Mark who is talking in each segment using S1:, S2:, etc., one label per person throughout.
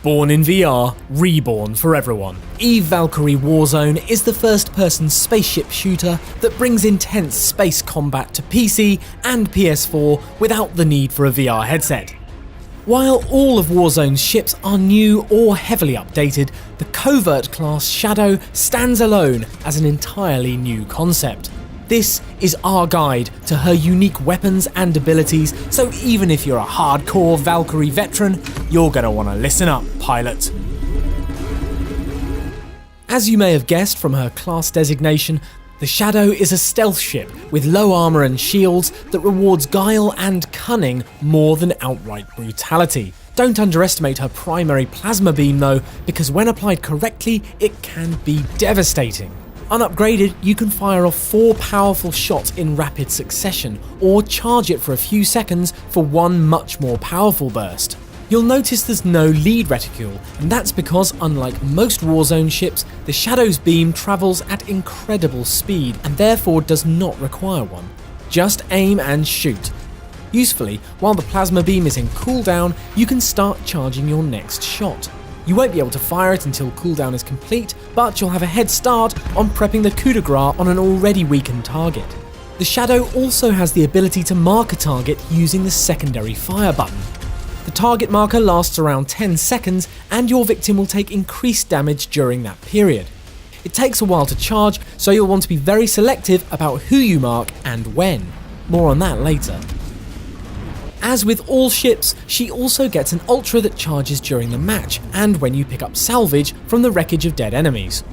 S1: Born in VR, reborn for everyone. Valkyrie Warzone is the first-person spaceship shooter that brings intense space combat to PC and PS4 without the need for a VR headset. While all of Warzone's ships are new or heavily updated, the covert class Shadow stands alone as an entirely new concept. This is our guide to her unique weapons and abilities, so even if you're a hardcore Valkyrie veteran, you're gonna wanna listen up, pilot. As you may have guessed from her class designation, the Shadow is a stealth ship with low armour and shields that rewards guile and cunning more than outright brutality. Don't underestimate her primary plasma beam though, because when applied correctly, it can be devastating. Unupgraded, you can fire off 4 powerful shots in rapid succession, or charge it for a few seconds for one much more powerful burst. You'll notice there's no lead reticule, and that's because unlike most Warzone ships, the Shadow's beam travels at incredible speed and therefore does not require one. Just aim and shoot. Usefully, while the plasma beam is in cooldown, you can start charging your next shot. You won't be able to fire it until cooldown is complete, but you'll have a head start on prepping the coup de grace on an already weakened target. The Shadow also has the ability to mark a target using the secondary fire button. The target marker lasts around 10 seconds and your victim will take increased damage during that period. It takes a while to charge, so you'll want to be very selective about who you mark and when. More on that later. As with all ships, she also gets an ultra that charges during the match and when you pick up salvage from the wreckage of dead enemies.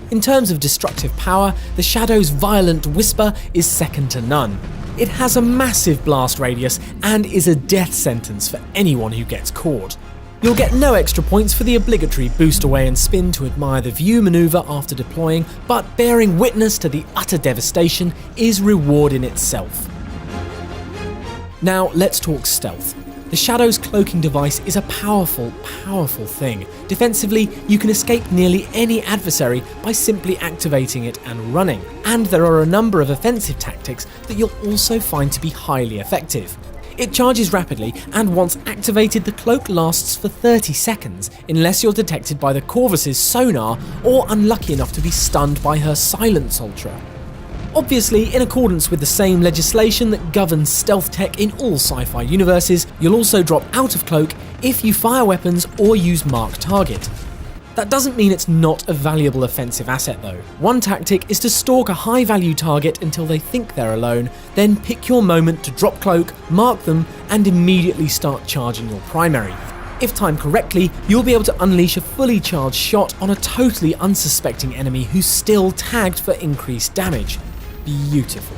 S1: In terms of destructive power, the Shadow's violent whisper is second to none. It has a massive blast radius and is a death sentence for anyone who gets caught. You'll get no extra points for the obligatory boost away and spin to admire the view maneuver after deploying, but bearing witness to the utter devastation is reward in itself. Now let's talk stealth. The Shadow's cloaking device is a powerful thing. Defensively, you can escape nearly any adversary by simply activating it and running, and there are a number of offensive tactics that you'll also find to be highly effective. It charges rapidly, and once activated, the cloak lasts for 30 seconds, unless you're detected by the Corvus's sonar or unlucky enough to be stunned by her silence ultra. Obviously, in accordance with the same legislation that governs stealth tech in all sci-fi universes, you'll also drop out of cloak if you fire weapons or use mark target. That doesn't mean it's not a valuable offensive asset though. One tactic is to stalk a high-value target until they think they're alone, then pick your moment to drop cloak, mark them, and immediately start charging your primary. If timed correctly, you'll be able to unleash a fully charged shot on a totally unsuspecting enemy who's still tagged for increased damage. Beautiful.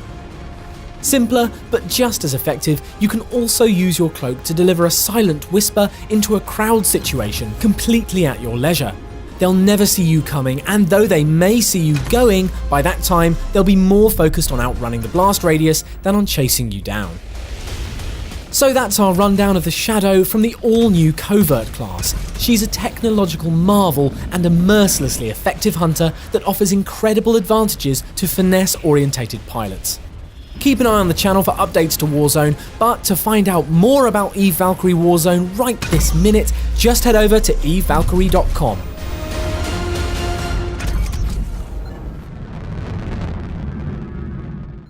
S1: Simpler, but just as effective, you can also use your cloak to deliver a silent whisper into a crowd situation completely at your leisure. They'll never see you coming, and though they may see you going, by that time they'll be more focused on outrunning the blast radius than on chasing you down. So that's our rundown of the Shadow from the all-new Covert class. She's a technological marvel and a mercilessly effective hunter that offers incredible advantages to finesse-orientated pilots. Keep an eye on the channel for updates to Warzone, but to find out more about Valkyrie Warzone right this minute, just head over to evalkyrie.com.